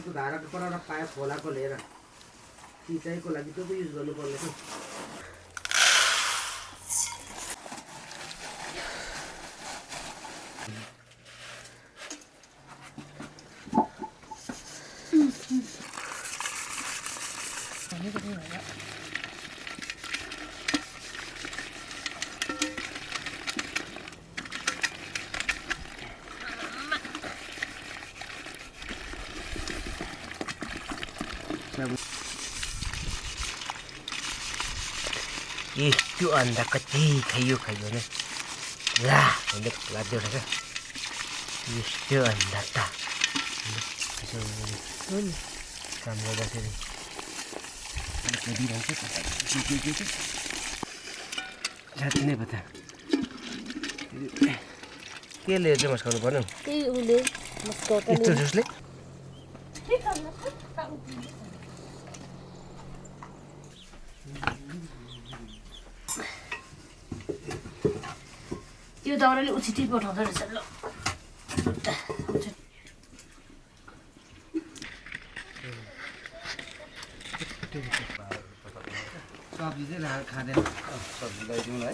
त्यसको धाराको पर पायो खोलाको लिएर सिँचाइको लागि त्यो युज गर्नुपर्ने छ यस्तो अन्डा कति खाइयो नै ला भन्दै लाग्दै क्या यस्तो अन्डा त काम गर्दाखेरि साँच्ची नै पता केले चाहिँ मस्काउनु पर्ने यस्तो जुसले यो दाउराले उछिटी पठाउँदो रहेछ ल सब्जी चाहिँ खाँदैन सब्जी ल्याइदिउँ है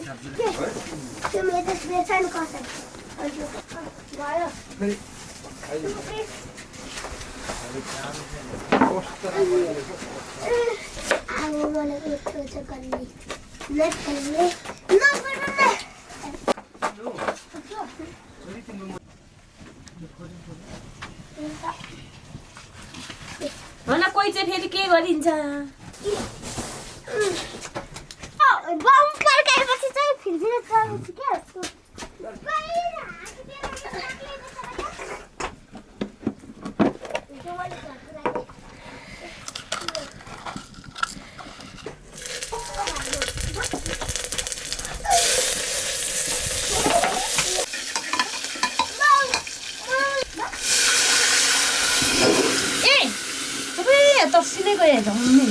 होला कोही चाहिँ फेरि के गरिन्छ बम पड्काएपछि चाहिँ फेरि चलाउँछु क्या तर्सिँदै गयो झम्मै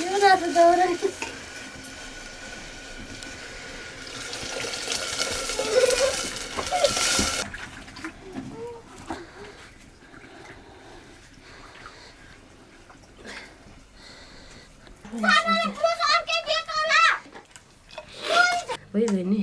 यो रातो दाउरा भयो नि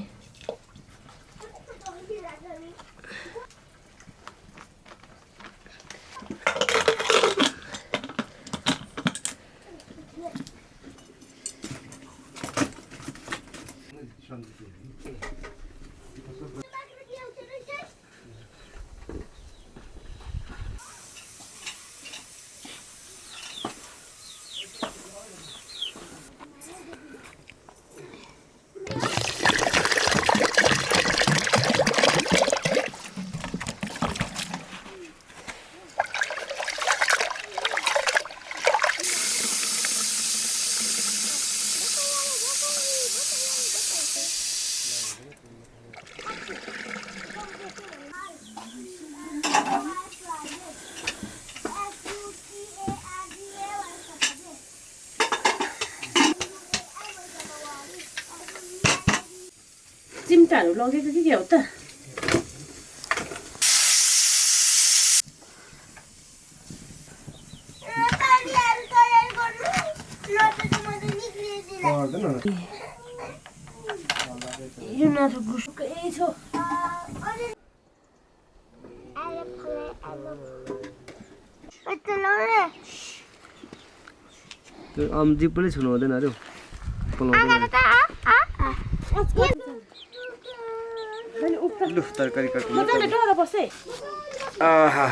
चिम्टाहरू लगेको कि के हो त यो नाटक गुसुकै छ त्यो जिप पनि छुनु हुँदैन अरे लु तरकारी काट्नु मजाले डर बसे आहा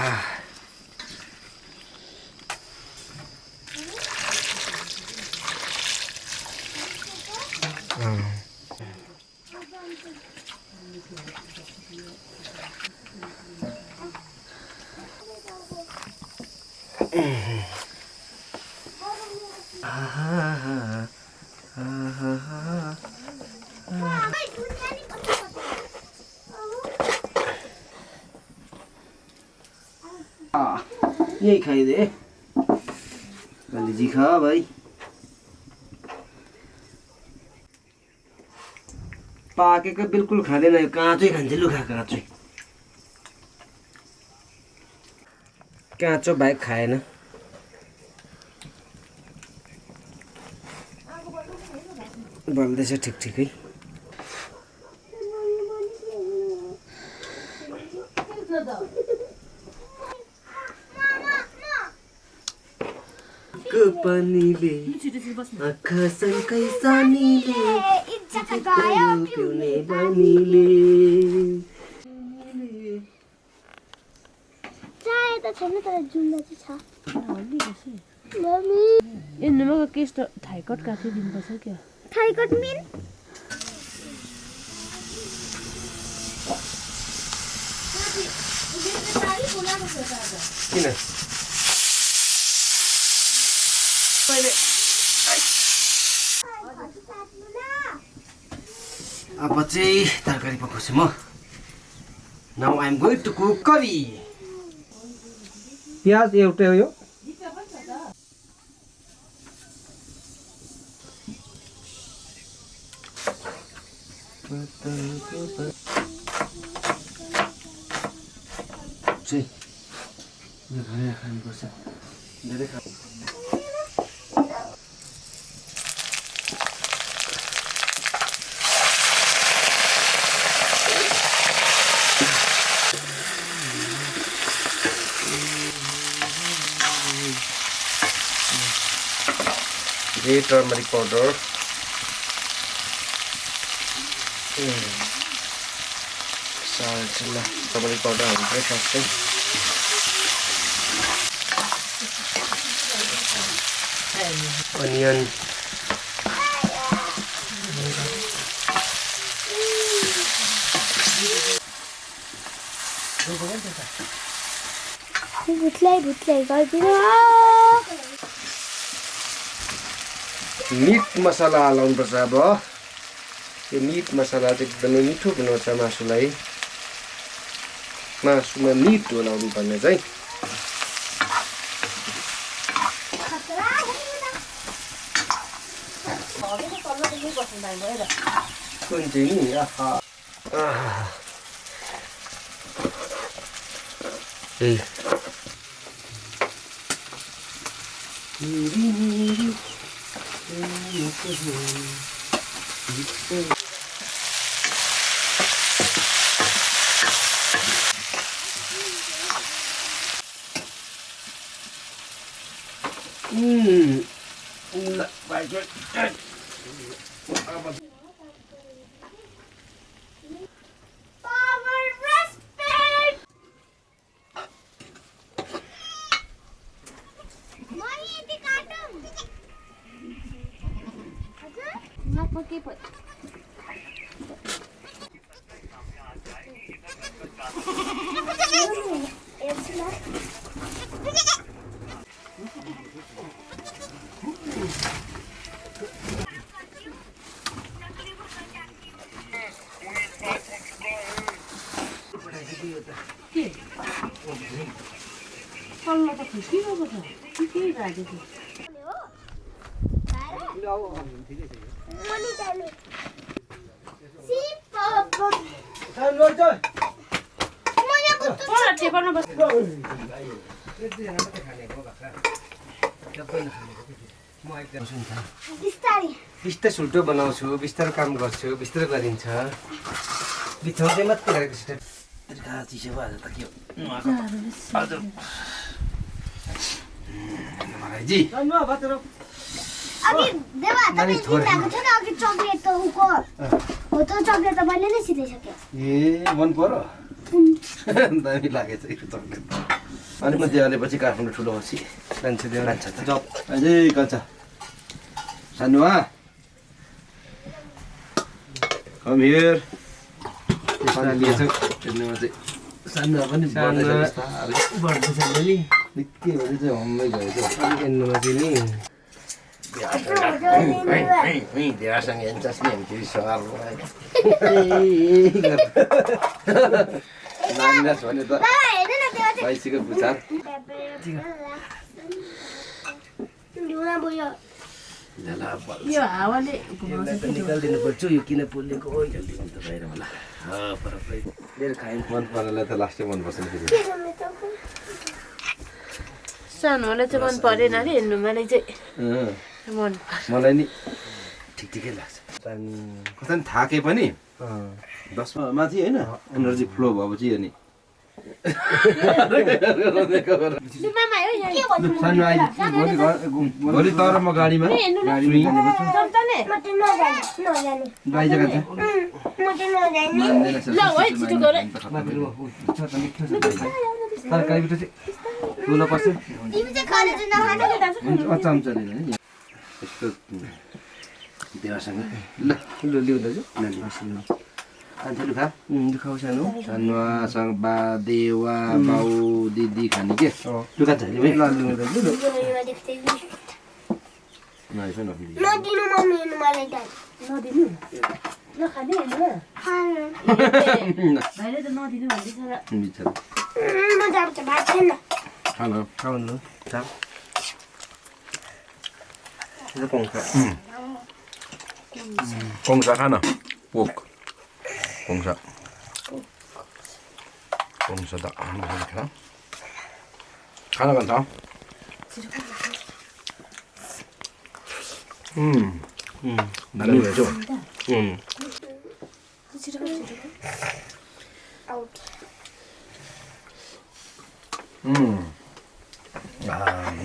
यही खाइदे जी खा भाई पाकेको बिल्कुल खाँदैन यो काँचै खान्छ लु खा काँचै काँचो बाहेक खाएन बल्दैछ ठिकठिकै पानीले आँखा सँगै सानीले पिउने बानीले चाय त छैन तर जुम्बा चाहिँ छ एन्नमा केस त थाइकट काट्दै दिनुपर्छ क्या थाइकट मिन किन अब चाहिँ तरकारी पकाउँछु म now I am going to cook curry प्याज एउटै हो यो चाहिँ धेरै खानुपर्छ धेरै खा टर्मरिक पाउडर सल्ट ल टर्मरिक पाउडर हाल्छ फर्स्टै अनियन भुट्लाई गरिदिनु मिट मसला हाल्नुपर्छ अब यो मिट मसला चाहिँ एकदमै मिठो बनाउँछ मासुलाई मासुमा मिट बनाउनु पर्ने चाहिँ कुन चाहिँ नि बिस्तारै सुल्टो बनाउँछु बिस्तारै काम गर्छु बिस्तारै गरिन्छ बिथाउँदै मात्रै गरेको स्टेप चिसो भयो आज त के हो हजुर महाराजी अघि देवा तपाईँ चिन्ताको छ नि अघि चक्लेट त उको हो त चक्लेट त मैले नै सिधाइसकेँ ए मन पर्यो दामी लागेछ यो चक्लेट अनि म देवालेपछि काठमाडौँ ठुलो होस् मान्छे देव लान्छ त जब अझै कान्छ सानुवा कम हियर सानुवा पनि बढ्दैछ नि निकै भने चाहिँ हम्मै गयो त एन्नुमा चाहिँ नि देवासँग हेर्छस् नि हामी सर नानीनास भने त भैँसीको पुछार यो हावाले निकालिदिनु पर्छ यो किन पोलेको हो जल्दी त बाहिर होला मेरो खाइ मन पर्नेलाई त लास्टै मनपर्छ नि फेरि सानोलाई चाहिँ मन परेन अरे हेर्नु मलाई चाहिँ मन मलाई नि ठिकै लाग्छ कता नि थाके पनि 10 माथि होइन एनर्जी फ्लो भएपछि अनि भोलि तर म गाडीमा देवासँग ल खान्छलु खा खाऊ सानो सानोसँग बा देवा बाउ दिदी खाने के लु खान्छ नि भाइ नदिनु मम्मी मलाई दाइ नदिनु नखाने हेर्नु भाइले त नदिनु भन्दैछ र बिचारा म जान्छ भात छैन खानु खाउनु खा Kongsa खान पोक Kongsa त खाना भन्छ दामी रहेछ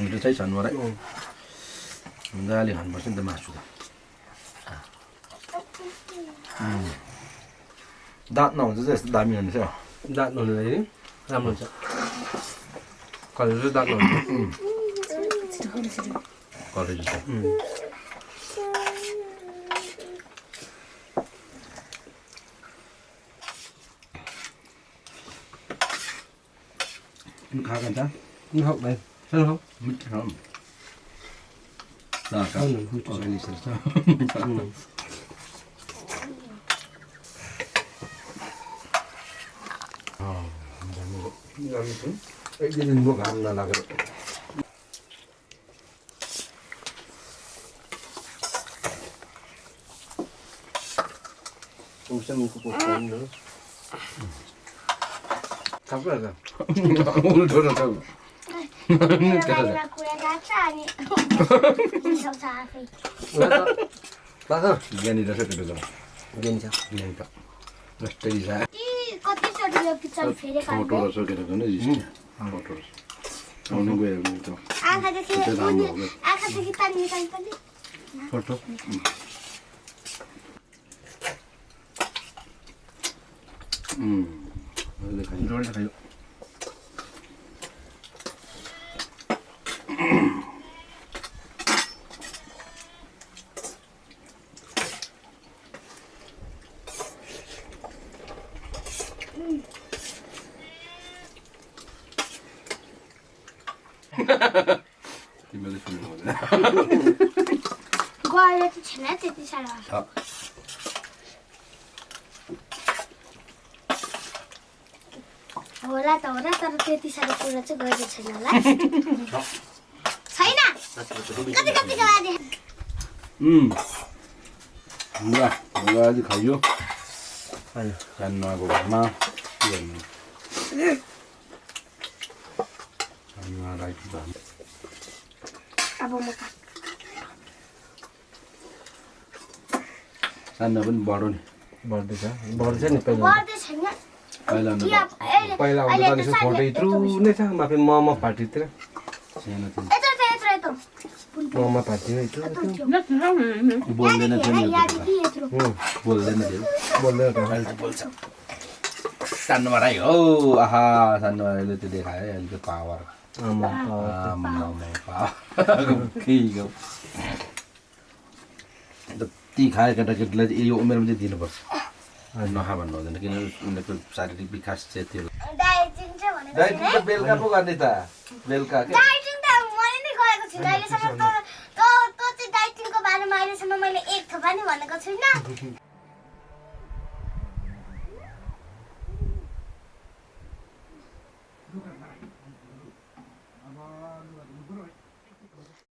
मिठो चाहिँ छन् मलाई मजाले खानुपर्छ नि त मासु त दाँत नहुन्छ चाहिँ यस्तो दामी हुन्छ दाँत नहुनुलाई नि राम्रो हुन्छ कलेज चाहिँ दाँत नहुन्छ कलेज छ खा खान्छ खाऊ भाइ सानो खाऊ मिठो खाऊ एक दिन म घाम नलागेर उल्टो रहेछ कुरा गाछ अनि सक्छ आफै ज्ञानी रहेछ त्यो बेला गेन्छ ज्ञानी त जस्तै छ कति चोटि यो किचन फेरेको फोटो रहेछ के रहेछ नि फोटो रहेछ आउनु गयो भने त आँखादेखि पानी निकाल्नु पर्ने फोटो जोडले खायो तिमीले सुन्नु गएर चाहिँ छैन त्यति साह्रो होला त होला तर त्यति साह्रो कुरा चाहिँ गएको छैन होला छैन कति कतिको लागि ल आज खाइयो सानोको घरमा के गर्नु अब म सानो पनि बढो नि बढ्दैछ नि पहिला बढ्दै छैन पहिला पहिला आउँदा त यसो फोटो यत्रो नै छ माथि मम पार्टीतिर सानो थियो यत्रो मम पार्टीमा यत्रो बोल्दैन थियो नि बोल्दैन थियो बोल्दैन त अहिले त बोल्छ सानो राई हो आहा सानो राईले त्यो देखायो अहिले त्यो पावर जति खायो केटाकेटीलाई चाहिँ यो उमेरमा चाहिँ दिनुपर्छ नखा भन्नु हुँदैन किनभने उनीहरूको शारीरिक विकास चाहिँ त्यो डाइटिङ चाहिँ भनेको डाइटिङ त बेलुका पो गर्ने त बेलुका के डाइटिङ त मैले नै गरेको छुइनँ अहिलेसम्म त चाहिँ डाइटिङको बारेमा अहिलेसम्म मैले एक थोपा नि भनेको छुइनँ